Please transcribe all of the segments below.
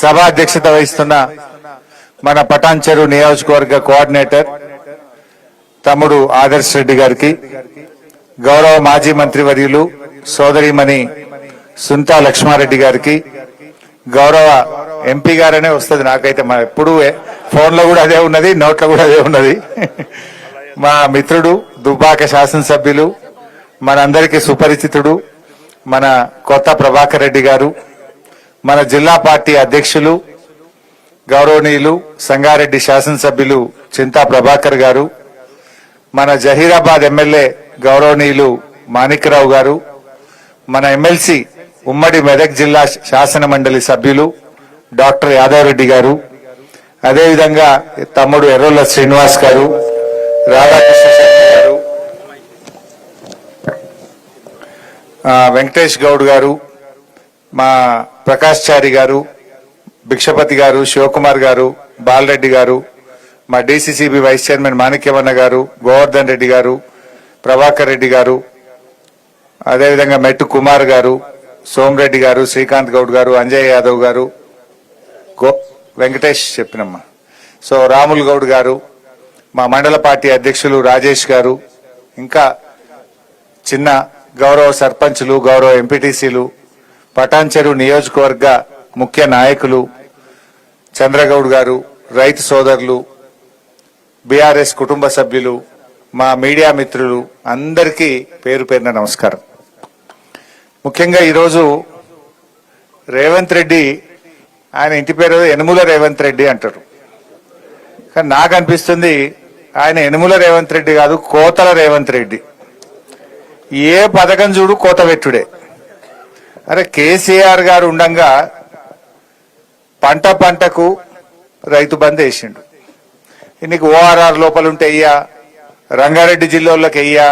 సభ అధ్యక్షత వహిస్తున్న మన పటాన్చెరు నియోజకవర్గ కోఆర్డినేటర్ తమ్ముడు ఆదర్శ్ రెడ్డి గారికి, గౌరవ మాజీ మంత్రివర్యులు సోదరిమణి సుంతా లక్ష్మారెడ్డి గారికి, గౌరవ ఎంపీ గారనే వస్తుంది నాకైతే, మా ఎప్పుడు ఫోన్లో కూడా అదే ఉన్నది, నోట్లో కూడా అదే ఉన్నది, మా మిత్రుడు దుబ్బాక శాసనసభ్యులు మనందరికీ సుపరిచితుడు మన కొత్త ప్రభాకర్ రెడ్డి గారు, మన జిల్లా పార్టీ అధ్యక్షులు గౌరవనీయులు సంగారెడ్డి శాసనసభ్యులు చింతా ప్రభాకర్ గారు, మన జహీరాబాద్ ఎమ్మెల్యే గౌరవనీయులు మాణిక్యరావు గారు, మన ఎమ్మెల్సీ ఉమ్మడి మెదక్ జిల్లా శాసన మండలి సభ్యులు డాక్టర్ యాదవ్ రెడ్డి గారు, అదేవిధంగా తమ్ముడు ఎర్రోల్ల శ్రీనివాస్ గారు, రాధాకృష్ణ గారు, వెంకటేష్ గౌడ్ గారు, మా ప్రకాష్ చారి గారు, భిక్షపతి గారు, శివకుమార్ గారు, బాలరెడ్డి గారు, మా డీసీసీబీ వైస్ చైర్మన్ మాణిక్యవన్న గారు, గోవర్ధన్ రెడ్డి గారు, ప్రభాకర్ రెడ్డి గారు, అదేవిధంగా మెట్టు కుమార్ గారు, సోమరెడ్డి గారు, శ్రీకాంత్ గౌడ్ గారు, అంజయ్ యాదవ్ గారు, వెంకటేష్ చెప్పినమ్మా, సో రాముల్ గౌడ్ గారు, మా మండల పార్టీ అధ్యక్షులు రాజేష్ గారు, ఇంకా చిన్న గౌరవ సర్పంచులు, గౌరవ ఎంపీటీసీలు, పటాన్చెరు నియోజకవర్గ ముఖ్య నాయకులు చంద్రగౌడ్ గారు, రైతు సోదరులు, బీఆర్ఎస్ కుటుంబ సభ్యులు, మా మీడియా మిత్రులు అందరికీ పేరు పేరున నమస్కారం. ముఖ్యంగా ఈరోజు రేవంత్ రెడ్డి, ఆయన ఇంటి పేరు యనుమల రేవంత్ రెడ్డి అంటారు, కానీ నాకు అనిపిస్తుంది ఆయన యనుమల రేవంత్ రెడ్డి కాదు, కోతల రేవంత్ రెడ్డి. ఏ పథకం చూడు కోత పెట్టుడే. అరే కేసీఆర్ గారు ఉండంగా పంటకు రైతు బంద్ వేసిండు. నీకు ఓఆర్ఆర్ లోపల ఉంటే అయ్యా, రంగారెడ్డి జిల్లాలకు అయ్యా,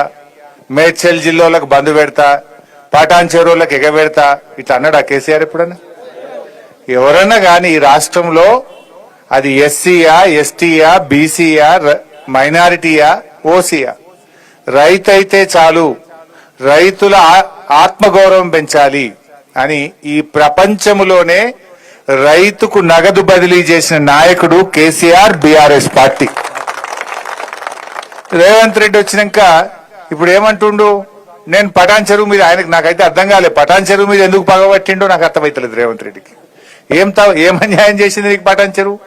మేడ్చల్ జిల్లాలకు బంద్ పెడతా, పటాన్చెరువులకు ఎగబెడతా, ఇట్లా అన్నాడా కేసీఆర్ ఎప్పుడన్నా? ఎవరన్నా కానీ ఈ రాష్ట్రంలో అది ఎస్సీయా, ఎస్టీయా, బీసీయా, మైనారిటీయా, ఓసీయా, రైతు అయితే చాలు, రైతుల ఆత్మగౌరవం పెంచాలి అని ఈ ప్రపంచంలోనే రైతుకు నగదు బదిలీ చేసిన నాయకుడు కేసీఆర్, బీఆర్ఎస్ పార్టీ. రేవంత్ రెడ్డి వచ్చినాక ఇప్పుడు ఏమంటుండు, నేను పటాన్చెరువు మీద, ఆయనకు నాకైతే అర్థం కాలేదు, పటాన్చెరువు మీద ఎందుకు పగబట్టిండో నాకు అర్థమైతలేదు రేవంత్ రెడ్డికి. ఏం అన్యాయం చేసింది నీకు పటాన్చెరువు?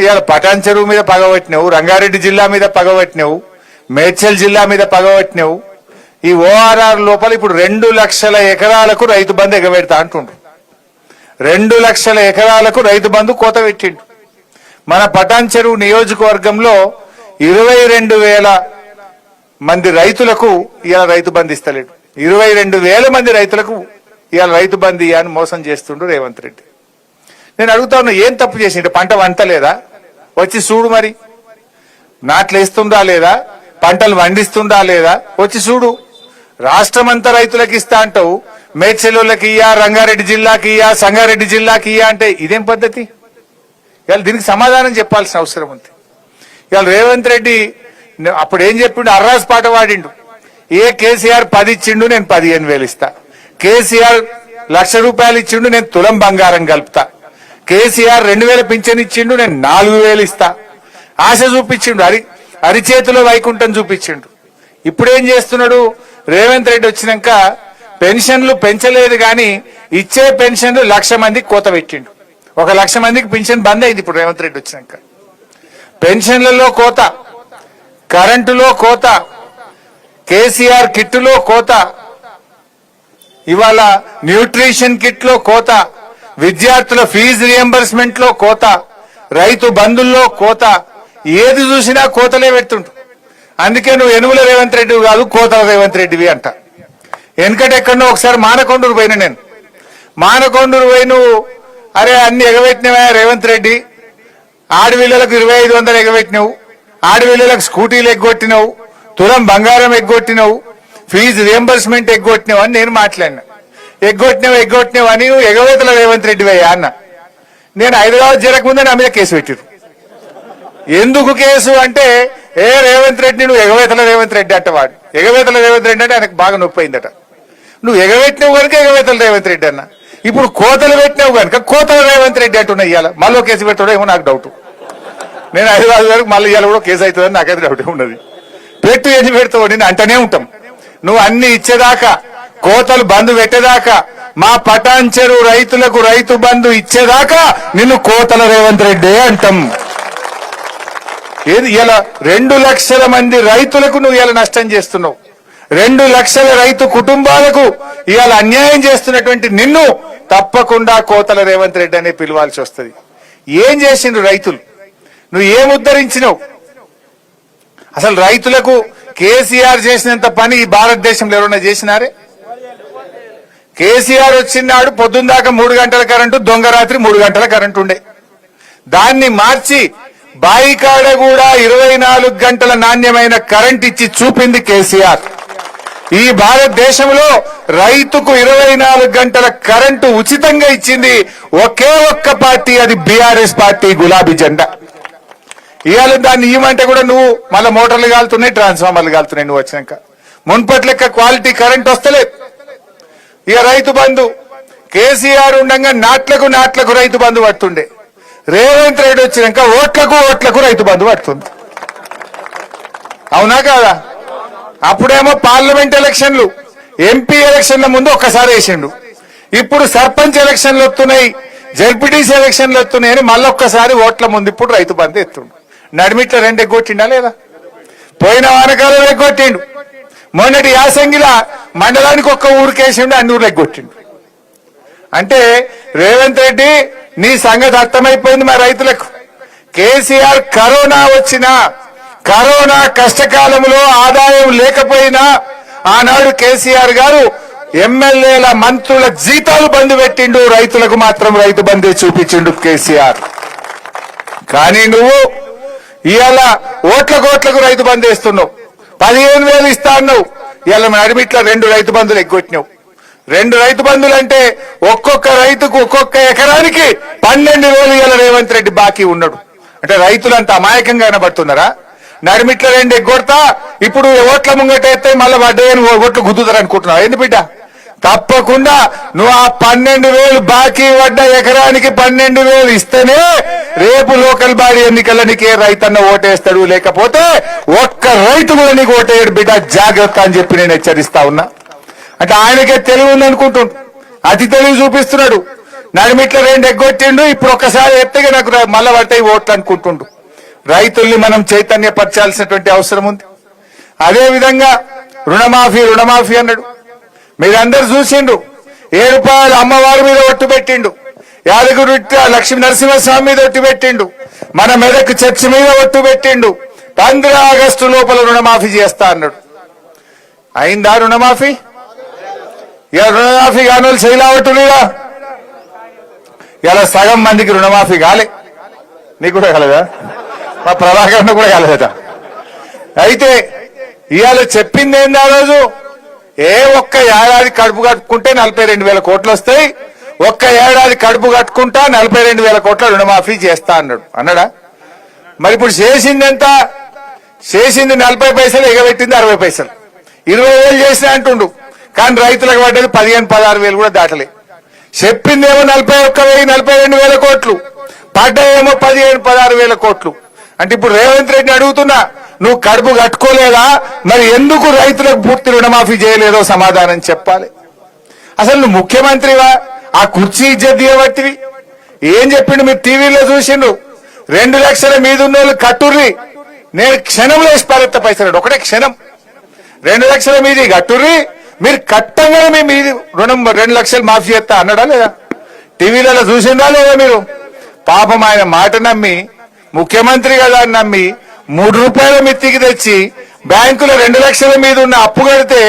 ఇవాళ పటాన్చెరువు మీద పగబట్టినావు, రంగారెడ్డి జిల్లా మీద పగబట్టినావు, మేడ్చల్ జిల్లా మీద పగబట్టినావు. ఈ ఓఆర్ఆర్ లోపల ఇప్పుడు 2 లక్షల ఎకరాలకు రైతు బంధు ఎగబెడతా అంటుండ్రు. 2 లక్షల ఎకరాలకు రైతు బంధు కోత పెట్టిండు. మన పటాన్చెరు నియోజకవర్గంలో 22,000 మంది రైతులకు ఇవాళ రైతు బంధు ఇస్తలేడు. 22,000 మంది రైతులకు ఇవాళ రైతు బంధు అని మోసం చేస్తుండ్రు రేవంత్ రెడ్డి. నేను అడుగుతా ఉన్నా, ఏం తప్పు చేసిండు? పంట వంటలేదా? వచ్చి చూడు, మరి నాట్లు వేస్తుందా లేదా, పంటలు వండిస్తుందా లేదా, వచ్చి చూడు. రాష్ట్రమంతా రైతులకు ఇస్తా అంటావు, మేడ్చల్లోకి ఇయ్యా, రంగారెడ్డి జిల్లాకి ఇయ్యా, సంగారెడ్డి జిల్లాకి ఇయ్యా అంటే ఇదేం పద్ధతి? ఇవాళ దీనికి సమాధానం చెప్పాల్సిన అవసరం ఉంది. ఇవాళ రేవంత్ రెడ్డి అప్పుడు ఏం చెప్పిండు? అర్రాస్ పాట వాడిండు. ఏ కేసీఆర్ 10 ఇచ్చిండు, నేను 15,000 ఇస్తా. కేసీఆర్ 1,00,000 రూపాయలు ఇచ్చిండు, నేను తులం బంగారం కలుపుతా. కేసీఆర్ 2,000 పింఛన్ ఇచ్చిండు, నేను 4,000 ఇస్తా. ఆశ చూపించిండు, అరిచేతిలో వైకుంఠం చూపించిండు. ఇప్పుడేం చేస్తున్నాడు రేవంత్ రెడ్డి? వచ్చినాక పెన్షన్లు పెంచలేదు గాని ఇచ్చే పెన్షన్లు 1,00,000 మందికి కోత పెట్టిండు. 1,00,000 మందికి పెన్షన్ బంద్ అయింది ఇప్పుడు రేవంత్ రెడ్డి వచ్చినాక. పెన్షన్లలో కోత, కరెంటులో కోత, కేసీఆర్ కిట్లో కోత, ఇవాళ న్యూట్రిషన్ కిట్ లో కోత, విద్యార్థుల ఫీజు రియంబర్స్మెంట్ లో కోత, రైతు బంధుల్లో కోత, ఏది చూసినా కోతలే పెడుతుంటు. అందుకే నువ్వు యనుమల రేవంత్ రెడ్డి కాదు, కోతల రేవంత్ రెడ్డివి అంట. వెనకటెక్కడో ఒకసారి మానకొండూరు పోయిన నేను, మానకొండూరు పోయి నువ్వు అరే అన్ని ఎగబెట్టినవా రేవంత్ రెడ్డి, ఆడపిల్లలకు 2,500 ఎగబెట్టినావు, ఆడపిల్లలకు స్కూటీలు ఎగ్గొట్టినావు, తులం బంగారం ఎగ్గొట్టినావు, ఫీజు రియంబర్స్మెంట్ ఎగ్గొట్టినావు అని నేను మాట్లాడినా. ఎగ్గొట్టినావు అని నువ్వు ఎగవేతల రేవంత్ రెడ్డి అయ్యా అన్న. నేను హైదరాబాద్ జరగకముందే నా మీద కేసు పెట్టిరు. ఎందుకు కేసు అంటే, రేవంత్ రెడ్డి నువ్వు ఎగవేతల రేవంత్ రెడ్డి అంటవాడు. ఎగవేతల రేవంత్ రెడ్డి అంటే ఆయనకు బాగా నొప్పి అయిందట. నువ్వు ఎగవేటిన వరకు ఎగవేతల రేవంత్ రెడ్డి అన్న. ఇప్పుడు కోతలు పెట్టినావు కనుక కోతల రేవంత్ రెడ్డి అంటున్నా ఇవాళ మళ్ళీ కేసు పెట్టడం ఏమో నాకు డౌట్. నేను 5 వరకు మళ్ళీ ఇవాళ కూడా కేసు అవుతుందని నాకైతే డౌట్ ఉన్నది. పెట్టు ఎన్ని పెడతావు నేను అంటనే ఉంటాం. నువ్వు అన్ని ఇచ్చేదాకా కోతలు బంధు పెట్టేదాకా మా పటాన్చెరు రైతులకు రైతు బంధు ఇచ్చేదాకా నిన్ను కోతల రేవంత్ రెడ్డి అంటాం. ఏది ఇలా 2 లక్షల మంది రైతులకు నువ్వు ఇలా నష్టం చేస్తున్నావు. 2 లక్షల రైతు కుటుంబాలకు ఇవాళ అన్యాయం చేస్తున్నటువంటి నిన్ను తప్పకుండా కోతల రేవంత్ రెడ్డి అనే పిలవాల్సి వస్తుంది. ఏం చేసిండ్రు రైతులు? నువ్వు ఏం ఉద్ధరించినావు? అసలు రైతులకు కేసీఆర్ చేసినంత పని ఈ భారతదేశంలో ఎవరైనా చేసినారే? కేసీఆర్ వచ్చినాడు పొద్దున్న దాకా 3 గంటల కరెంటు, దొంగ రాత్రి 3 గంటల కరెంటు ఉండే. దాన్ని మార్చి బాయికాడ కూడా 24 గంటల నాణ్యమైన కరెంట్ ఇచ్చి చూపింది కేసీఆర్. ఈ భారతదేశంలో రైతుకు 24 గంటల కరెంటు ఉచితంగా ఇచ్చింది ఒకే ఒక్క పార్టీ, అది బీఆర్ఎస్ పార్టీ, గులాబీ జెండా. ఇవాళ దాన్ని ఇవ్వమంటే కూడా నువ్వు మళ్ళీ మోటార్లు కాలుతున్నాయి, ట్రాన్స్ఫార్మర్లు కాలుతున్నాయి. నువ్వు వచ్చినాక మున్పటి లెక్క క్వాలిటీ కరెంట్ వస్తలేదు. ఇక రైతు బంధు కేసీఆర్ ఉండగా నాట్లకు రైతు బంధు పడుతుండే. రేవంత్ రెడ్డి వచ్చినాక ఓట్లకు రైతు బంధు పడుతుంది. అవునా కాదా? అప్పుడేమో పార్లమెంట్ ఎలక్షన్లు, ఎంపీ ఎలక్షన్ల ముందు ఒక్కసారి వేసిండు. ఇప్పుడు సర్పంచ్ ఎలక్షన్లు వస్తున్నాయి, జెడ్పీటీసీ ఎలక్షన్లు వస్తున్నాయని మళ్ళొక్కసారి ఓట్ల ముందు ఇప్పుడు రైతు బంధు ఎత్తుండు. నడిమిట్ల 2 ఎగ్గొట్టిండా లేదా? పోయిన వానకాలం ఎగ్గొట్టిండు. మొన్నటి యాసంగిలా మండలానికి ఒక్క ఊరికేసిండు, అన్ని ఊర్లు ఎగ్గొట్టిండు. అంటే రేవంత్ రెడ్డి నీ సంగతి అర్థమైపోయింది మా రైతులకు. కేసీఆర్ కరోనా వచ్చినా, కరోనా కష్టకాలంలో ఆదాయం లేకపోయినా ఆనాడు కేసీఆర్ గారు ఎమ్మెల్యేల మంత్రుల జీతాలు బంద్ పెట్టిండు, రైతులకు మాత్రం రైతు బంధే చూపించిండు కేసీఆర్. కానీ నువ్వు ఇవాళ ఓట్లకు రైతు బంద్ వేస్తున్నావు. 15,000 ఇస్తా అన్నావు, ఇవాళ నడిమిట్ల 2 రైతు బంధులు ఎగ్గొట్టినావు. 2 రైతు బంధులు అంటే ఒక్కొక్క రైతుకు ఒక్కొక్క ఎకరానికి 12,000 ఇవాళ రేవంత్ రెడ్డి బాకీ ఉన్నాడు. అంటే రైతులంతా అమాయకంగా కనబడుతున్నారా? నడిమిట్ల 2 ఎగ్గొడతా, ఇప్పుడు ఓట్ల ముంగట ఎత్తే మళ్ళీ వడ్డేని ఓట్లు గుద్దుతారు అనుకుంటున్నావు. ఏంది బిడ్డ? తప్పకుండా నువ్వు ఆ 12,000 బాకీ పడ్డ ఎకరానికి 12,000 ఇస్తేనే రేపు లోకల్ బాడీ ఎన్నికల్లో నీకే రైతన్న ఓటేస్తాడు, లేకపోతే ఒక్క రైతు కూడా నీకు ఓటేయడు బిడ్డ, జాగ్రత్త అని చెప్పి నేను హెచ్చరిస్తా ఉన్నా. అంటే ఆయనకే తెలివి ఉందనుకుంటుండు, అతి తెలివి చూపిస్తున్నాడు. నడిమిట్ల 2 ఎగ్గొట్టిండు, ఇప్పుడు ఒక్కసారి ఎత్తగా నాకు మళ్ళా పడతాయి ఓట్లు అనుకుంటుండు. రైతుల్ని మనం చైతన్యపరచాల్సినటువంటి అవసరం ఉంది. అదే విధంగా రుణమాఫీ అన్నాడు. మీరందరూ చూసిండు. 7 రూపాయలు అమ్మవారి మీద ఒట్టు పెట్టిండు, యాదగిరి లక్ష్మీ నరసింహస్వామి మీద ఒట్టు పెట్టిండు, మన మెదక్ చర్చి మీద ఒట్టు పెట్టిండు. 15 ఆగస్టు లోపల రుణమాఫీ చేస్తా అన్నాడు. అయిందా రుణమాఫీ? ఇక రుణమాఫీ కాని వాళ్ళు శైలావట్టుగా ఇలా సగం మందికి రుణమాఫీ కాలే. నీకు కూడా కాలేదా? మా ప్రభాకర్ కూడా కాలేదట. అయితే ఇవాళ చెప్పింది ఏంది? ఆ రోజు ఒక్క ఏడాది కడుపు కట్టుకుంటే 42,000 కోట్లు వస్తాయి, ఒక్క ఏడాది కడుపు కట్టుకుంటా 42,000 కోట్ల రుణమాఫీ చేస్తా అన్నాడా? మరి ఇప్పుడు చేసింది ఎంత? చేసింది 40 పైసలు, ఎగబెట్టింది 60 పైసలు. 20,000 చేసినా అంటుండు, కానీ రైతులకు పడ్డది 15,000-16,000 కూడా దాటలే. చెప్పిందేమో 41,000-42,000 కోట్లు, పడ్డాయేమో 15,000-16,000 కోట్లు. అంటే ఇప్పుడు రేవంత్ రెడ్డిని అడుగుతున్నా, నువ్వు కడుపు కట్టుకోలేదా? మరి ఎందుకు రైతులకు పూర్తి రుణమాఫీ చేయలేదో సమాధానం చెప్పాలి. అసలు నువ్వు ముఖ్యమంత్రివా? ఆ కుర్చీ ఇజ్జత్ చేయబట్టివి. ఏం చెప్పిండు? మీరు టీవీలో చూసిండు. 2 లక్షల మీద ఉన్న వాళ్ళు కట్టుర్రి, నేను క్షణంలో వేసి పారెత్త పైసలు, ఒకటే క్షణం. 2 లక్షల మీది కట్టుర్రి, మీరు కట్టంగానే మీ మీది రుణం 2 లక్షలు మాఫీ చేస్తా అన్నాడా లేదా? టీవీలలో చూసిందా లేదా మీరు? పాపం ఆయన మాట నమ్మి, ముఖ్యమంత్రి కదా అని నమ్మి 3 రూపాయల మిత్తికి తెచ్చి బ్యాంకులో 2 లక్షల మీద ఉన్న అప్పు కడితే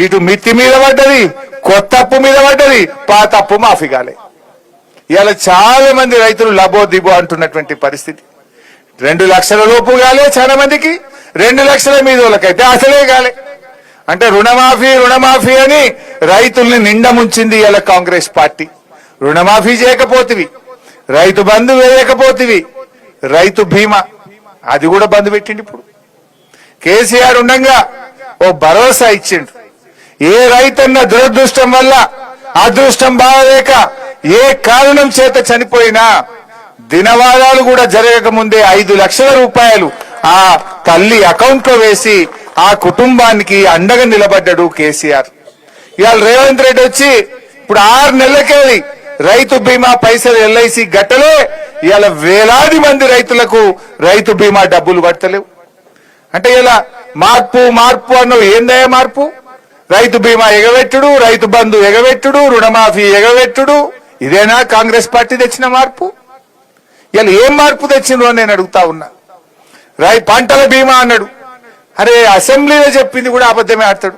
ఇటు మిత్తి మీద పడ్డది, కొత్త అప్పు మీద పడ్డది, పాత అప్పు మాఫీ కాలే. ఇలా చాలా మంది రైతులు లబో దిబో అంటున్నటువంటి పరిస్థితి. 2 లక్షల లోపు కాలే చాలా మందికి, 2 లక్షల మీద వాళ్ళకైతే అసలే కాలే. అంటే రుణమాఫీ అని రైతుల్ని నిండా ముంచింది ఇలా కాంగ్రెస్ పార్టీ. రుణమాఫీ చేయకపోతివి, రైతు బంధు వేయకపోతివి, రైతు బీమా అది కూడా బంద్ పెట్టిండు. ఇప్పుడు కేసీఆర్ ఉండగా ఓ భరోసా ఇచ్చిండు. ఏ రైతన్న దురదృష్టం వల్ల అదృష్టం బాగలేక ఏ కారణం చేత చనిపోయినా దినవారాలు కూడా జరగక ముందే 5 లక్షల రూపాయలు ఆ తల్లి అకౌంట్ లో వేసి ఆ కుటుంబానికి అండగా నిలబడ్డాడు కేసీఆర్. ఇవాళ రేవంత్ రెడ్డి వచ్చి ఇప్పుడు 6 నెలలకేది రైతు బీమా పైసలు ఎల్ఐసి గట్టలే ఇవాళ వేలాది మంది రైతులకు రైతు బీమా డబ్బులు పడతలేవు. అంటే ఇలా మార్పు మార్పు అన్న ఏందయ్యా మార్పు? రైతు బీమా ఎగవెట్టుడు, రైతు బంధు ఎగవెట్టుడు, రుణమాఫీ ఎగవెట్టుడు, ఇదేనా కాంగ్రెస్ పార్టీ తెచ్చిన మార్పు? ఇలా ఏం మార్పు తెచ్చిందో నేను అడుగుతా ఉన్నా. పంటల బీమా అన్నాడు, అరే అసెంబ్లీలో చెప్పింది కూడా అబద్ధమే ఆడతాడు.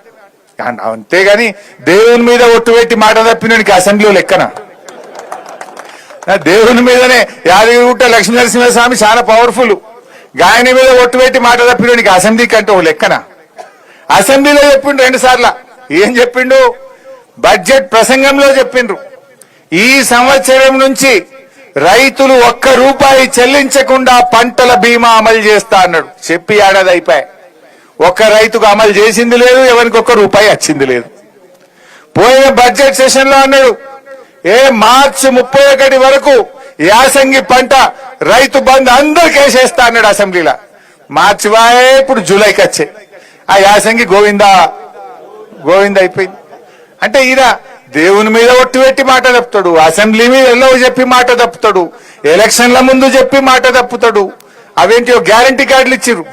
అంతేగాని దేవుని మీద ఒట్టు పెట్టి మాట తప్పినోనికి అసెంబ్లీలో లెక్కన? దేవుని మీదనే యాదగిరిగుట్ట లక్ష్మీ నరసింహస్వామి చాలా పవర్ఫుల్, ఆయన మీద ఒట్టు పెట్టి మాట తప్పినోనికి అసెంబ్లీ కంటే ఓ లెక్కన? అసెంబ్లీలో చెప్పిండు 2 సార్లు. ఏం చెప్పిండు? బడ్జెట్ ప్రసంగంలో చెప్పిండ్రు, ఈ సంవత్సరం నుంచి రైతులు 1 రూపాయి చెల్లించకుండా పంటల బీమా అమలు చేస్తా అన్నాడు. చెప్పి ఏడాది అయిపోయి ఒక్క రైతుకు అమలు చేసింది లేదు, ఎవరికి 1 రూపాయి వచ్చింది లేదు. పోయిన బడ్జెట్ సెషన్ లో అన్నాడు, మార్చి 31 వరకు యాసంగి పంట రైతు బంధు అందరికి వేసేస్తా అన్నాడు అసెంబ్లీలో. మార్చి వాయే ఇప్పుడు జూలైకి వచ్చే ఆ యాసంగి గోవిందా గోవింద అయిపోయింది. అంటే ఈయన దేవుని మీద ఒట్టు పెట్టి మాట తప్పుతాడు, అసెంబ్లీ మీద ఎల్లో చెప్పి మాట తప్పుతాడు, ఎలక్షన్ల ముందు చెప్పి మాట తప్పుతాడు. అవేంటి గ్యారంటీ కార్డులు ఇచ్చిర్రు,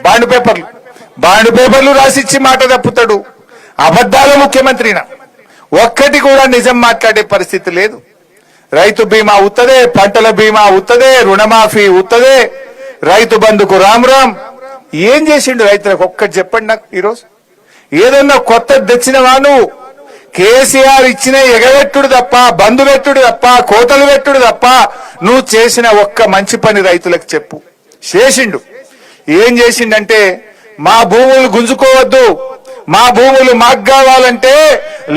బాండ్ పేపర్లు రాసిచ్చి మాట తప్పుతాడు. అబద్ధాల ముఖ్యమంత్రిన ఒక్కటి కూడా నిజం మాట్లాడే పరిస్థితి లేదు. రైతు బీమా ఉత్తదే, పంటల బీమా ఉత్తదే, రుణమాఫీ ఉత్తదే, రైతు బంధుకు రామ్ రామ్. ఏం చేసిండు రైతులకు ఒక్కటి చెప్పండి నాకు. ఈరోజు ఏదన్నా కొత్త తెచ్చినవా? నువ్వు కేసీఆర్ ఇచ్చిన ఎగవెట్టుడు తప్ప, బంధు పెట్టుడు తప్ప, కోతలు పెట్టుడు తప్ప నువ్వు చేసిన ఒక్క మంచి పని రైతులకు చెప్పు. చేసిండు. ఏం చేసిండంటే, మా భూములు గుంజుకోవద్దు, మా భూములు మాకు కావాలంటే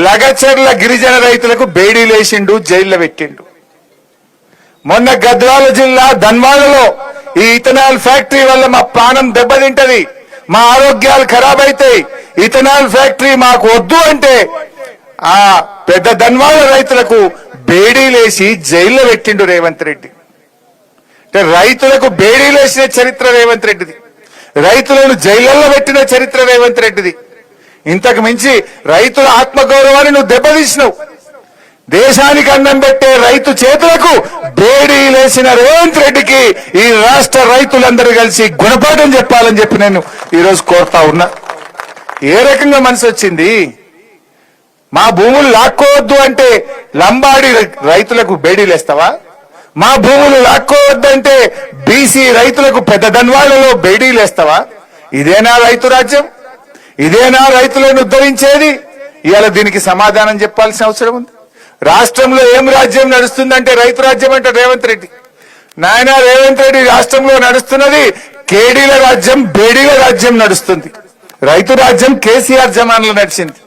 లగచర్ల గిరిజన రైతులకు బేడీలేసిండు, జైల్లో పెట్టిండు. మొన్న గద్వాల జిల్లా ధన్వాడలో ఈ ఇథనాల్ ఫ్యాక్టరీ వల్ల మా ప్రాణం దెబ్బతింటది, మా ఆరోగ్యాలు ఖరాబ్ అవుతాయి, ఇథనాల్ ఫ్యాక్టరీ మాకు వద్దు అంటే ఆ పెద్ద ధన్వాడ రైతులకు బేడీలేసి జైల్లో పెట్టిండు రేవంత్ రెడ్డి. అంటే రైతులకు బేడీలేసిన చరిత్ర రేవంత్ రెడ్డిది, రైతులను జైళ్లలో పెట్టిన చరిత్ర రేవంత్ రెడ్డిది. ఇంతకు మించి రైతుల ఆత్మగౌరవాన్ని నువ్వు దెబ్బతీసినావు. దేశానికి అన్నం పెట్టే రైతు చేతులకు బేడీలేసిన రేవంత్ రెడ్డికి ఈ రాష్ట్ర రైతులందరూ కలిసి గుణపాఠం చెప్పాలని చెప్పి నేను ఈరోజు కోరుతా ఉన్నా. ఏ రకంగా మనసు వచ్చింది? మా భూములు లాక్కోవద్దు అంటే లంబాడి రైతులకు బేడీలేస్తావా? మా భూములు లాక్కోవద్దంటే బీసీ రైతులకు పెద్ద ధన్వాడలో బేడీలేస్తావా? ఇదేనా రైతు రాజ్యం? ఇదేనా రైతులను ఉద్ధరించేది? ఇవాళ దీనికి సమాధానం చెప్పాల్సిన అవసరం ఉంది. రాష్ట్రంలో ఏం రాజ్యం నడుస్తుందంటే రైతు రాజ్యం అంటే రేవంత్ రెడ్డి. నాయన రేవంత్ రెడ్డి రాష్ట్రంలో నడుస్తున్నది కేడీల రాజ్యం, బేడీల రాజ్యం నడుస్తుంది. రైతు రాజ్యం కేసీఆర్ జమాన్లో నడిచింది.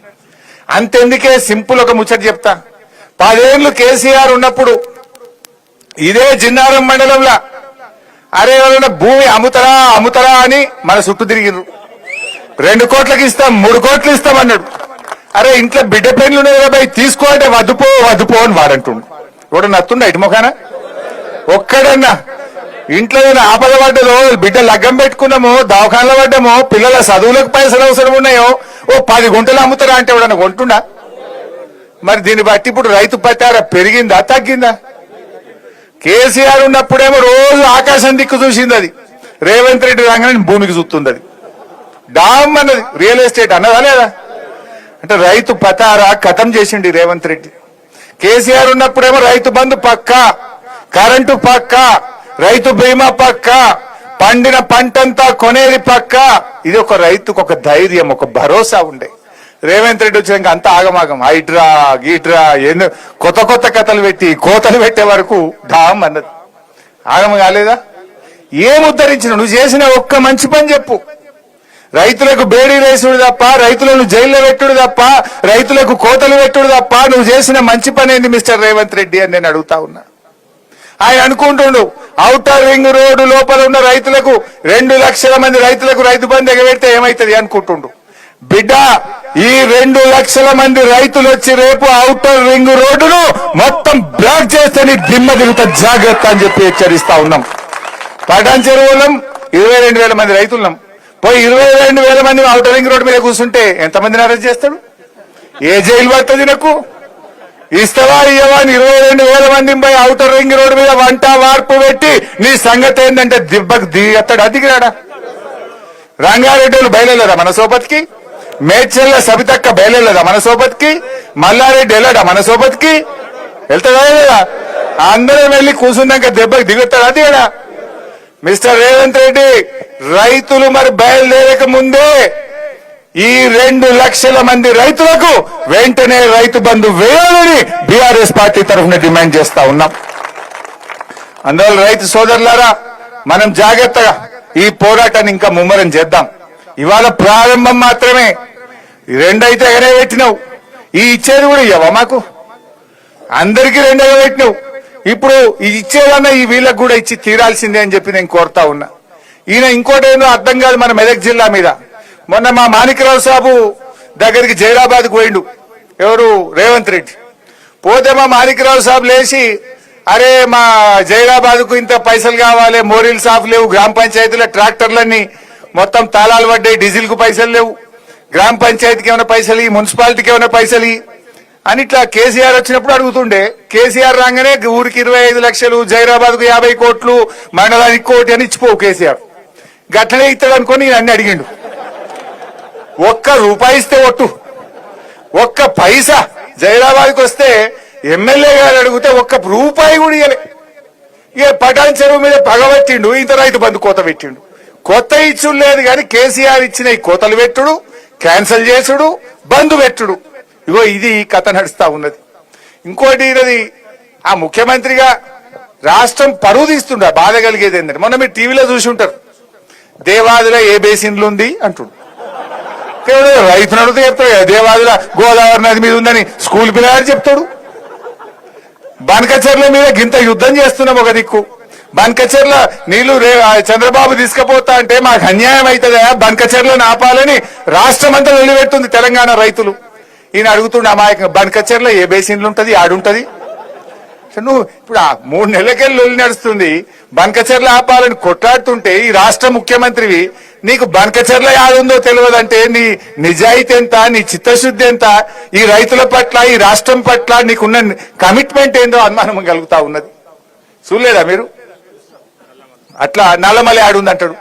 అంతెందుకే సింపుల్ ఒక ముచ్చట చెప్తా. 10 ఏళ్లు కేసీఆర్ ఉన్నప్పుడు ఇదే జిన్నారం మండలంలో అరే ఎవరైనా భూమి అమ్ముతరా అని మన చుట్టూ తిరిగిర్రు. 2 కోట్లకి ఇస్తాం, 3 కోట్లు ఇస్తాం అన్నాడు. అరే ఇంట్లో బిడ్డ పెళ్లి ఉండేది కదా, తీసుకో అంటే వద్దుపో అని వాడంటుండు. కూడా నత్తుండ ఇటు మొఖాన ఒక్కడన్నా ఇంట్లో ఆపద పడ్డదో, బిడ్డ లగ్గం పెట్టుకున్నామో, దవాఖానలో పడ్డామో, పిల్లల చదువులకు పైసలు అవసరం ఉన్నాయో 10 గుంటలు అమ్ముతారా అంటే ఎవడన్నా కొంటుండా? మరి దీన్ని బట్టి ఇప్పుడు రైతు పట్టారా పెరిగిందా తగ్గిందా? కేసీఆర్ ఉన్నప్పుడేమో రోజు ఆకాశం దిక్కు చూసింది అది, రేవంత్ రెడ్డి రాగానే భూమికి చూస్తుంది అది. డామ్ అన్నది రియల్ ఎస్టేట్ అన్నదా లేదా? అంటే రైతు పతారా ఖతం చేసిండి రేవంత్ రెడ్డి. కేసీఆర్ ఉన్నప్పుడేమో రైతు బంధు పక్కా, కరెంటు పక్కా, రైతు బీమా పక్కా, పండిన పంటంతా కొనేది పక్కా. ఇది ఒక రైతుకు ఒక ధైర్యం, ఒక భరోసా ఉండే. రేవంత్ రెడ్డి వచ్చినాక అంత ఆగమాగం, హైడ్రా గీట్రా ఎన్నో కొత్త కథలు పెట్టి కోతలు పెట్టే వరకు డామ్ అన్నది. ఆగమ కాలేదా? ఏం ఉద్ధరించిన? నువ్వు చేసిన ఒక్క మంచి పని చెప్పు. రైతులకు బేడీలేసుడు తప్ప, రైతులను జైల్లో పెట్టుడు తప్ప, రైతులకు కోతలు పెట్టుడు తప్ప నువ్వు చేసిన మంచి పని ఏంది మిస్టర్ రేవంత్ రెడ్డి అని నేను అడుగుతా ఉన్నా. ఆయన అనుకుంటుండు ఔటర్ రింగ్ రోడ్డు లోపల ఉన్న రైతులకు 2 లక్షల మంది రైతులకు రైతు బంధు ఎగబెడితే ఏమైతుంది అనుకుంటుండు. బిడ్డ ఈ 2 లక్షల మంది రైతులు వచ్చి రేపు ఔటర్ రింగ్ రోడ్డును మొత్తం బ్లాక్ చేస్తే నీ దిమ్మ తిరుగుతా జాగ్రత్త అని చెప్పి హెచ్చరిస్తా ఉన్నాం. పటాన్ చెరువులం 22,000 మంది రైతులున్నాం. పోయి 22,000 మంది ఔటర్ రింగ్ రోడ్డు మీద కూర్చుంటే ఎంతమందిని అరెస్ట్ చేస్తాడు? ఏ జైలు పడుతుంది? నాకు ఇస్తావా ఇయ్యవా? 22,000 మంది పోయి ఔటర్ రింగ్ రోడ్డు మీద వంట వార్పు పెట్టి నీ సంగతి ఏంటంటే దిబ్బకు దిగత్తాడు. అదిగిరాడా? రంగారెడ్డి బయలుదేరా మన సోపతికి? మేడ్చల్ల సబితక్క బయలుదేరదా మన సోపతికి? మల్లారెడ్డి వెళ్ళాడా మన సోపతికి? వెళ్తాడా లేదా? అందరం వెళ్ళి కూర్చున్నాక దెబ్బకి దిగుతాడా దిగడా? మిస్టర్ రేవంత్ రెడ్డి, రైతులు మరి బయలుదేరక ముందే ఈ 2 లక్షల మంది రైతులకు వెంటనే రైతు బంధు వేయాలని బీఆర్ఎస్ పార్టీ తరఫున డిమాండ్ చేస్తా ఉన్నాం. అందువల్ల రైతు సోదరులారా, మనం జాగ్రత్తగా ఈ పోరాటాన్ని ఇంకా ముమ్మరం చేద్దాం. ఇవాళ ప్రారంభం మాత్రమే. 2 అయితే ఎగనే పెట్టినావు, ఈ ఇచ్చేది కూడా ఇవ్వవా మాకు? అందరికీ 2 పెట్టినావు. ఇప్పుడు ఇచ్చేదన్నా ఈ వీళ్ళకు కూడా ఇచ్చి తీరాల్సిందే అని చెప్పి నేను కోరుతా ఉన్నా. ఈయన ఇంకోటి ఏదో అర్థం కాదు మన మెదక్ జిల్లా మీద. మొన్న మా మాణిక్రావు సాబు దగ్గరికి జైరాబాద్కు పోయిండు ఎవరు? రేవంత్ రెడ్డి. పోతే మా మాణిక్రావు సాబు లేచి, అరే మా జైరాబాద్కు ఇంత పైసలు కావాలి, మోరీలు సాఫ్ లేవు, గ్రామ పంచాయతీల ట్రాక్టర్లన్నీ మొత్తం తాళాలు పడ్డాయి, డీజిల్ కు పైసలు లేవు, గ్రామ పంచాయతీకి ఏమైనా పైసలు, మున్సిపాలిటీకి ఏమైనా పైసలు అని ఇట్లా కేసీఆర్ వచ్చినప్పుడు అడుగుతుండే. కేసీఆర్ రాగానే ఊరికి 25 లక్షలు, జైరాబాద్ కు 50 కోట్లు, మండలానికి 1 కోటి అని ఇచ్చిపోవు కేసీఆర్. గట్లనే ఇస్తాడు అనుకోని అన్ని అడిగిండు. 1 రూపాయి ఇస్తే ఒట్టు, 1 పైసా జైరాబాద్కి వస్తే ఎమ్మెల్యే గారు అడిగితే 1 రూపాయి కూడా ఇవ్వలే. ఇక పటాన్ చెరువు మీద పగబట్టిండు, ఇంత రైతు బంధు కోత పెట్టిండు. కొత్త ఇచ్చుడు లేదు కానీ కేసీఆర్ ఇచ్చిన ఈ కోతలు పెట్టుడు, క్యాన్సిల్ చేసుడు, బంధు పెట్టుడు, ఇగో ఇది కథ నడుస్తా ఉన్నది. ఇంకోటి ఇది ఆ ముఖ్యమంత్రిగా రాష్ట్రం పరువు తీస్తుండ. బాధ కలిగేది ఏంటంటే, మొన్న మీరు టీవీలో చూసి ఉంటారు, దేవాదుల ఏ బేసిన్లు ఉంది అంటుడు. రైతు నడితే చెప్తాడు, దేవాదుల గోదావరి నది మీద ఉందని స్కూల్ పిల్లగాడు చెప్తాడు. బనకచర్ల మీద గింత యుద్ధం చేస్తున్నాం ఒక దిక్కు. బనకచర్ల నీళ్లు చంద్రబాబు తీసుకుపోతా అంటే మాకు అన్యాయం అవుతుందా? బనకచర్లను ఆపాలని రాష్ట్రం అంతా వెళ్లిపెడుతుంది తెలంగాణ రైతులు. ఈయన అడుగుతుండే అమాయకంగా, బనకచర్ల ఏ బేసిన్లు ఉంటది, ఆడుంటది? నువ్వు ఇప్పుడు 3 నెలలకెళ్ళి లొల్లి నడుస్తుంది, బనకచర్ల ఆపాలని కొట్లాడుతుంటే ఈ రాష్ట్ర ముఖ్యమంత్రివి నీకు బనకచర్ల యాడుందో తెలియదంటే నీ నిజాయితీ ఎంత, నీ చిత్తశుద్ధి ఎంత, ఈ రైతుల పట్ల, ఈ రాష్ట్రం పట్ల నీకున్న కమిట్మెంట్ ఏందో అనుమానం కలుగుతా ఉన్నది. చూడలేదా మీరు? అట్లా నల్లమల ఆడుంది అంటాడు,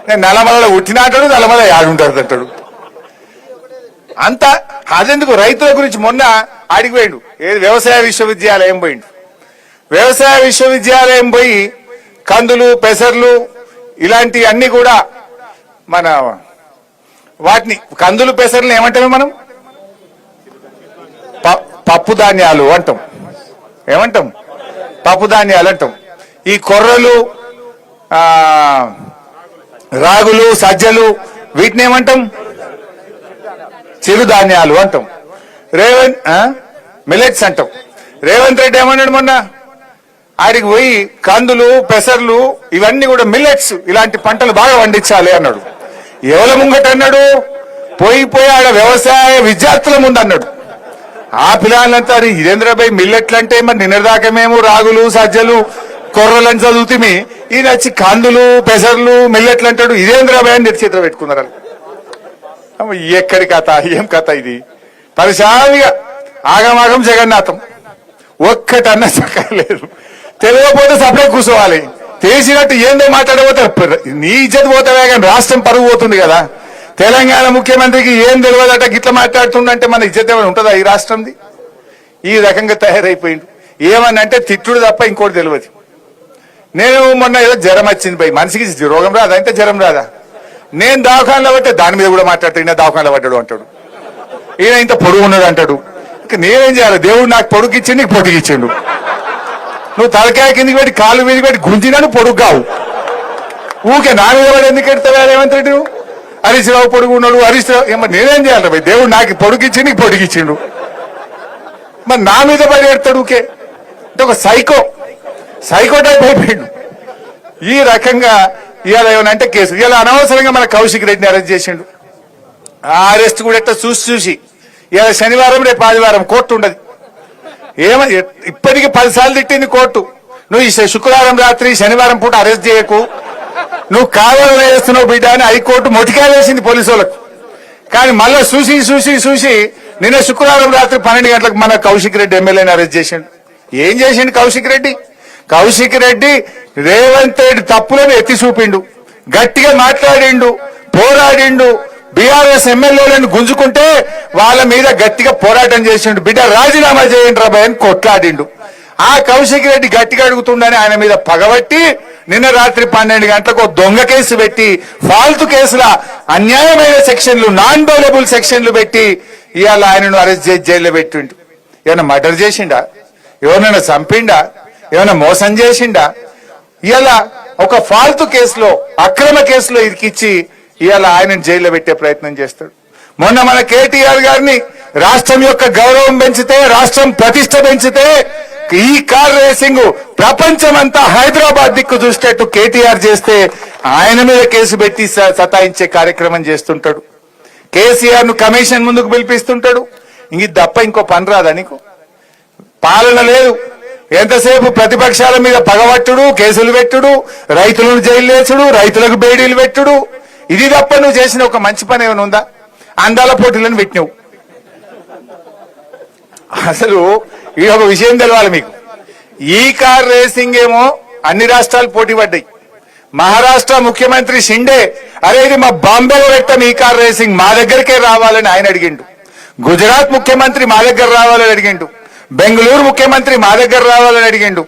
నేను నల్లమలలో ఉట్టిన అంటాడు, నల్లమల ఆడుంటాడు అంటాడు. అంత అదెందుకు? రైతుల గురించి మొన్న ఆడికి పోయిండు, ఏది వ్యవసాయ విశ్వవిద్యాలయం పోయిండు. వ్యవసాయ విశ్వవిద్యాలయం పోయి కందులు, పెసర్లు ఇలాంటి అన్ని కూడా మన వాటిని కందులు, పెసర్లు ఏమంటాము మనం? పప్పు ధాన్యాలు అంటాం. ఏమంటాం? పప్పు ధాన్యాలు అంటాం. ఈ కొర్రలు, రాగులు, సజ్జలు వీటిని ఏమంటాం? చిరుధాన్యాలు అంటాం. మిల్లెట్స్ అంటాం. రేవంత్ రెడ్డి ఏమన్నాడు మొన్న? ఆడికి పోయి కందులు, పెసర్లు ఇవన్నీ కూడా మిల్లెట్స్, ఇలాంటి పంటలు బాగా పండించాలి అన్నాడు. ఎవరి ముంగట అన్నాడు? పోయి ఆడ వ్యవసాయ విద్యార్థుల ముందు అన్నాడు. ఆ పిల్లలంతా ఇదేంద్రబాయ్ మిల్లెట్లు అంటే మరి నిన్నదాకా మేము రాగులు, సజ్జలు, కొర్రలని చదువుతుంది, ఈయన వచ్చి కందులు, పెసర్లు, మిల్లెట్లు అంటాడు, ఇదేంద్రబాయ్ అని చేతిలో పెట్టుకున్నారు. ఎక్కడి కథ, ఏం కథ ఇది? పరిశానిగా ఆగమాగం జగన్నాథం, ఒక్కటన్న చక్కలేదు. తెలియకపోతే సపరేట్ కూర్చోవాలి, తెలిసినట్టు ఏందో మాట్లాడబోతారు. నీ ఇజ్జత్ పోతావే కానీ రాష్ట్రం పరుగు పోతుంది కదా. తెలంగాణ ముఖ్యమంత్రికి ఏం తెలియదట, గిట్ల మాట్లాడుతుండంటే మన ఇజ్జత్ ఏమైనా ఉంటుందా ఈ రాష్ట్రంది? ఈ రకంగా తయారైపోయిండు. ఏమన్నంటే తిట్టుడు తప్ప ఇంకోటి తెలియదు. నేను మొన్న ఏదో జ్వరం వచ్చింది పోయి, మనిషికి రోగం రాదా అంటే జ్వరం రాదా? నేను దవాఖానలో పట్టే దాని మీద కూడా మాట్లాడతాడు, ఈయన దవాఖానలో పడ్డాడు అంటాడు, ఈయన ఇంత పొడుగు ఉన్నాడు అంటాడు. ఇంకా నేనేం చేయాలి? దేవుడు నాకు పొడుగు ఇచ్చిండు, నీకు పొడుగు ఇచ్చిండు. నువ్వు తలకాయ కిందికి పెట్టి కాలు మీదకి పెట్టి గుంజినాను పొడుగు కావు. ఊకే నా మీద పడి ఎందుకు ఎడతావా రేవంత్ రెడ్డి? నువ్వు హరీష్ రావు పొడుగు ఉన్నాడు, హరీష్ రావు ఏమో నేనేం చేయాలి భయ్? దేవుడు నాకు పొడుగు ఇచ్చి నీకు పొడుగు ఇచ్చిండు, మరి నా మీద పడి ఎడతాడు ఊకే. అంటే ఒక సైకో టైప్ అయిపోయిండు. ఈ రకంగా ఇవాళ ఏమనంటే కేసు, ఇవాళ అనవసరంగా మన కౌశిక్ రెడ్డిని అరెస్ట్ చేసిండు. ఆ అరెస్ట్ కూడా ఎట్లా చూసి ఇవాళ శనివారం రేపు ఆదివారం కోర్టు ఉండదు. ఇప్పటికి 10 సార్లు తిట్టింది కోర్టు. నువ్వు ఈ శుక్రవారం రాత్రి శనివారం పూట అరెస్ట్ చేయకు, నువ్వు కావాలని వేస్తున్నావు బిడ్డ అని హైకోర్టు మొటికాయ వేసింది పోలీసు వాళ్ళకు. కానీ మళ్ళా చూసి నిన్న శుక్రవారం రాత్రి 12 గంటలకు మన కౌశిక్ రెడ్డి ఎమ్మెల్యేని అరెస్ట్ చేసిండు. ఏం చేసిండు కౌశిక్ రెడ్డి? కౌశిక్ రెడ్డి రేవంత్ రెడ్డి తప్పులను ఎత్తి చూపిండు, గట్టిగా మాట్లాడిండు, పోరాడిండు. బీఆర్ఎస్ ఎమ్మెల్యేలను గుంజుకుంటే వాళ్ళ మీద గట్టిగా పోరాటం చేసిండు. బిడ్డ రాజీనామా చేయండి రాబాయ్ అని కొట్లాడిండు. ఆ కౌశిక్ రెడ్డి గట్టిగా అడుగుతుండని ఆయన మీద పగబట్టి నిన్న రాత్రి 12 గంటలకు దొంగ కేసు పెట్టి ఫాల్తు కేసుల అన్యాయమైన సెక్షన్లు, నాన్ బెయిలబుల్ సెక్షన్లు పెట్టి ఇవాళ ఆయనను అరెస్ట్ చేసి జైల్లో పెట్టిండు. ఏమైనా మర్డర్ చేసిండా? ఎవరినైనా చంపిండా? ఏమైనా మోసం చేసిండా? ఇవాళ ఒక ఫాల్తు కేసులో, అక్రమ కేసులో ఇరికిచ్చి ఇవాళ ఆయనను జైల్లో పెట్టే ప్రయత్నం చేస్తాడు. మొన్న మన కేటీఆర్ గారిని రాష్ట్రం యొక్క గౌరవం పెంచితే, రాష్ట్రం ప్రతిష్ట పెంచితే ఈ కార్ రేసింగ్ ప్రపంచమంతా హైదరాబాద్ దిక్కు చూసేట్టు కేటీఆర్ చేస్తే ఆయన మీద కేసు పెట్టి సతాయించే కార్యక్రమం చేస్తుంటాడు. కేసీఆర్ ను కమిషన్ ముందుకు పిలిపిస్తుంటాడు. ఇది తప్ప ఇంకో పని రాదా నీకు? పాలన లేదు. ఎంతసేపు ప్రతిపక్షాల మీద పగబట్టుడు, కేసులు పెట్టుడు, రైతులను జైలు వేసుడు, రైతులకు బేడీలు పెట్టుడు. ఇది తప్ప నువ్వు చేసిన ఒక మంచి పని ఏమైనా ఉందా? అందాల పోటీలను పెట్టినావు. అసలు ఈ ఒక విషయం తెలవాలి మీకు. ఈ కార్ రేసింగ్ ఏమో అన్ని రాష్ట్రాలు పోటీ పడ్డాయి. మహారాష్ట్ర ముఖ్యమంత్రి షిండే అరే ఇది మా బాంబేలో పెట్టాం ఈ కార్ రేసింగ్, మా దగ్గరికే రావాలని ఆయన అడిగిండు. గుజరాత్ ముఖ్యమంత్రి మా దగ్గర రావాలని అడిగిండు. బెంగళూరు ముఖ్యమంత్రి మా దగ్గర రావాలని అడిగిండు.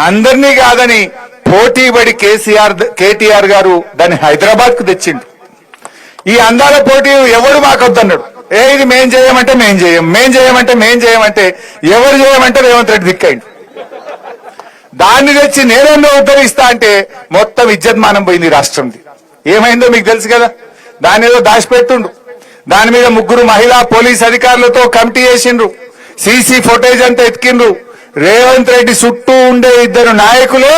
అందరినీ కాదని పోటీ పడి కేటీఆర్ గారు దాన్ని హైదరాబాద్ కు తెచ్చిండు. ఈ అందాల పోటీ ఎవడు మాకొద్దన్నాడు. ఇది మేం చేయమంటే మేం చేయం, ఎవరు చేయమంటే రేవంత్ రెడ్డి దిక్కైండు. దాన్ని తెచ్చి నేనేందో ఉద్ధరిస్తా అంటే మొత్తం ఇజ్జత్మానం పోయింది రాష్ట్రంది. ఏమైందో మీకు తెలుసు కదా. దాని ఏదో దాచిపెట్టుండు. దాని మీద 3 మహిళా పోలీస్ అధికారులతో కమిటీ చేసిండ్రు. సీసీ ఫుటేజ్ అంతా ఎత్తికిండ్రు. రేవంత్ రెడ్డి చుట్టూ ఉండే 2 నాయకులే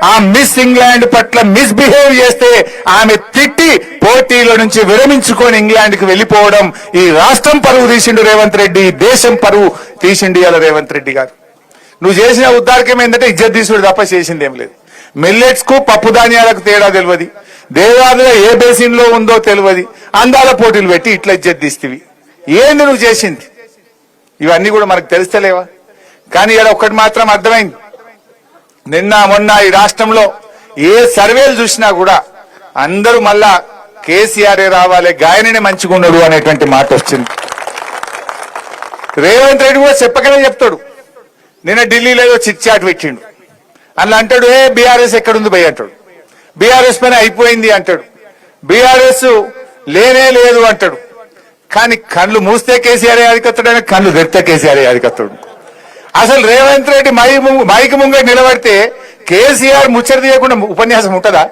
ఆ మిస్ ఇంగ్లాండ్ పట్ల మిస్బిహేవ్ చేస్తే ఆమె తిట్టి పోటీలో నుంచి విరమించుకొని ఇంగ్లాండ్ కు వెళ్లిపోవడం. ఈ రాష్ట్రం పరువు తీసిండు రేవంత్ రెడ్డి, దేశం పరువు తీసిండు ఇవాళ రేవంత్ రెడ్డి గారు. నువ్వు చేసిన ఉద్దారకం ఏంటంటే ఇజ్జత్ తీసుడు తప్ప చేసింది ఏం లేదు. మిల్లెట్స్ కు పప్పు ధాన్యాలకు తేడా తెలియదు, దేవాదుల ఏ బేసిన్ లో ఉందో తెలియదు, అందాల పోటీలు పెట్టి ఇట్లా ఇజ్జత్ తీస్తేవి. ఏంది నువ్వు చేసింది? ఇవన్నీ కూడా మనకు తెలుస్తలేవా? కానీ ఇలా ఒక్కటి మాత్రం అర్థమైంది. నిన్న మొన్న ఈ రాష్ట్రంలో ఏ సర్వేలు చూసినా కూడా అందరూ మళ్ళా కేసీఆర్ రావాలి, గాయననే మంచిగా ఉన్నాడు అనేటువంటి మాట వచ్చింది. రేవంత్ రెడ్డి కూడా చెప్పకనే చెప్తాడు. నిన్న ఢిల్లీలో ఏదో చిట్ చాట్ పెట్టిండు. అలా అంటాడు, బీఆర్ఎస్ ఎక్కడుంది భయ్ అంటాడు. బీఆర్ఎస్ పని అయిపోయింది అంటాడు. బీఆర్ఎస్ లేనే లేదు అంటాడు. కానీ కళ్ళు మూస్తే కేసీఆర్ అధికత్తాడు, కళ్ళు తెరిస్తే కేసీఆర్ అధికత్తాడు. అసలు రేవంత్ రెడ్డి మైకి ముంగ నిలబడితే కేసీఆర్ ముచ్చట తీయకుండా ఉపన్యాసం ఉంటుందా?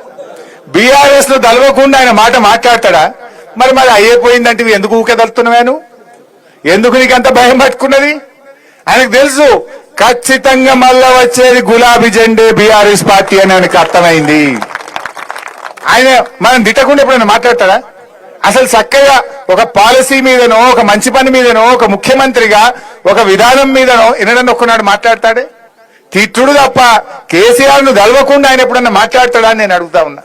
బీఆర్ఎస్ లో దలవకుండా ఆయన మాట మాట్లాడతాడా? మరి అయిపోయిందంటే ఎందుకు ఊకెదలుతున్నాను? ఎందుకు నీకంత భయం పట్టుకున్నది? ఆయనకు తెలుసు ఖచ్చితంగా మళ్ళా వచ్చేది గులాబీ జెండే బీఆర్ఎస్ పార్టీ అని ఆయనకు అర్థమైంది. ఆయన మనం తిట్టకుండా ఎప్పుడైనా మాట్లాడతాడా? అసలు చక్కగా ఒక పాలసీ మీదనో, ఒక మంచి పని మీదనో, ఒక ముఖ్యమంత్రిగా ఒక విధానం మీదనో ఎన్నడన్నా ఒక్కనాడు మాట్లాడతాడే? తిట్టుడు తప్ప కేసీఆర్ ను దలవకుండా ఆయన ఎప్పుడన్నా మాట్లాడతాడా అని నేను అడుగుతా ఉన్నా.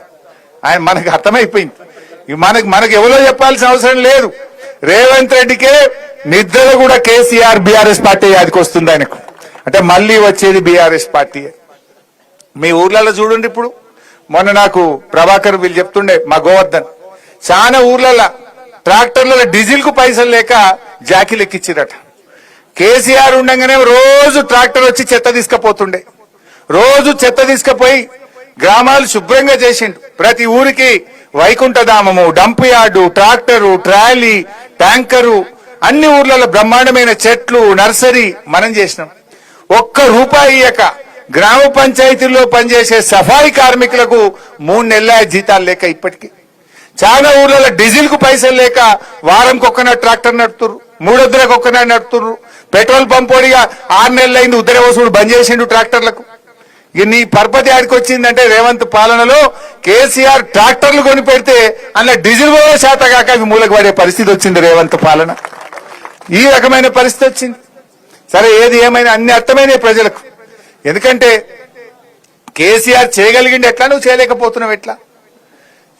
ఆయన మనకు అర్థమైపోయింది. మనకు ఎవరో చెప్పాల్సిన అవసరం లేదు. రేవంత్ రెడ్డికే నిద్రలో కూడా కేసీఆర్ బీఆర్ఎస్ పార్టీ యాదికి వస్తుంది ఆయనకు. అంటే మళ్ళీ వచ్చేది బీఆర్ఎస్ పార్టీ. మీ ఊర్లలో చూడండి. ఇప్పుడు మొన్న నాకు ప్రభాకర్ వీళ్ళు చెప్తుండే, మా గోవర్ధన్ చాలా ఊర్లలో ట్రాక్టర్లలో డీజిల్ కు పైసలు లేక జాకీలు ఎక్కిచ్చిరట. కేసీఆర్ ఉండగానే రోజు ట్రాక్టర్ వచ్చి చెత్త తీసుకుపోతుండే. రోజు చెత్త తీసుకుపోయి గ్రామాలు శుభ్రంగా చేసిండు. ప్రతి ఊరికి వైకుంఠధామము, dump yard, tractor, trolley, tanker, అన్ని ఊర్లలో బ్రహ్మాండమైన చెట్లు, నర్సరీ మనం చేసినాం. ₹1 ఇయ్యక గ్రామ పంచాయతీల్లో పనిచేసే సఫాయి కార్మికులకు 3 నెలల జీతాలు లేక ఇప్పటికీ చాలా ఊర్లలో డీజిల్ కు పైసలు లేక వారంకి ఒక్కనాడు ట్రాక్టర్ నడుపుతుర్రు, 3 వద్దలకు ఒక్కనాడు నడుపుతుర్రు. పెట్రోల్ పంప్ ఓడిగా 6 నెలలైంది ఉద్దరవసూడు బంద్ చేసిండు ట్రాక్టర్లకు. ఇక నీ పరపతి ఆడికి వచ్చిందంటే రేవంత్ పాలనలో కేసీఆర్ ట్రాక్టర్లు కొని పెడితే అందులో డీజిల్ కూడా శాత కాక అవి మూలకు పడే పరిస్థితి వచ్చింది రేవంత్ పాలన. ఈ రకమైన పరిస్థితి వచ్చింది. సరే ఏది ఏమైనా అన్ని అర్థమైనాయి ప్రజలకు. ఎందుకంటే కేసీఆర్ చేయగలిగింది ఎట్లా, నువ్వు చేయలేకపోతున్నావు ఎట్లా?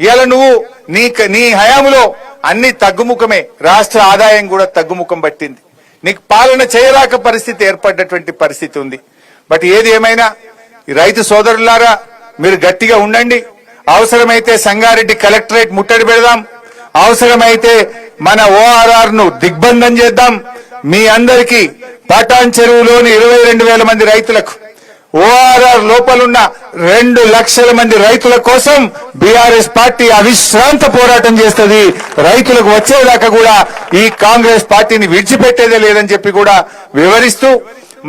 ఇవాళ నువ్వు నీ హయాంలో అన్ని తగ్గుముఖమే, రాష్ట్ర ఆదాయం కూడా తగ్గుముఖం పట్టింది. నీకు పాలన చేయరాక పరిస్థితి ఏర్పడ్డటువంటి పరిస్థితి ఉంది. బట్ ఏది ఏమైనా ఈ రైతు సోదరులారా మీరు గట్టిగా ఉండండి. అవసరమైతే సంగారెడ్డి కలెక్టరేట్ ముట్టడి పెడదాం, అవసరమైతే మన ORR ను దిగ్బంధం చేద్దాం. మీ అందరికీ పటాన్ చెరువులోని 22,000 మంది రైతులకు, ORR లోపలున్న 2 లక్షల మంది రైతుల కోసం బీఆర్ఎస్ పార్టీ అవిశ్రాంత పోరాటం చేస్తుంది. రైతులకు వచ్చేదాకా కూడా ఈ కాంగ్రెస్ పార్టీని విడిచిపెట్టేదే లేదని చెప్పి కూడా వివరిస్తూ,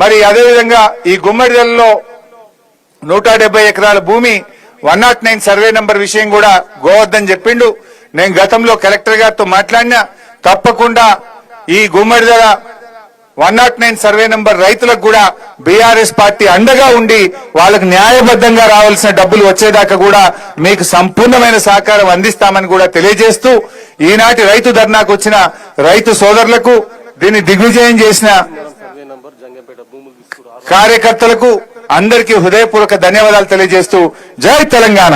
మరి అదేవిధంగా ఈ గుమ్మడిదలలో 170 ఎకరాల భూమి 109 సర్వే నంబర్ విషయం కూడా గోవర్ధన్ చెప్పిండు. నేను గతంలో కలెక్టర్ గారితో మాట్లాడినా, తప్పకుండా ఈ గుమ్మడిదల 109 సర్వే నంబర్ రైతులకు కూడా బీఆర్ఎస్ పార్టీ అండగా ఉండి వాళ్ళకు న్యాయబద్ధంగా రావాల్సిన డబ్బులు వచ్చేదాకా కూడా మీకు సంపూర్ణమైన సహకారం అందిస్తామని కూడా తెలియజేస్తూ, ఈనాటి రైతు ధర్నాకు వచ్చిన రైతు సోదరులకు, దీన్ని దిగ్విజయం చేసిన కార్యకర్తలకు అందరికీ హృదయపూర్వక ధన్యవాదాలు తెలియజేస్తూ జై తెలంగాణ.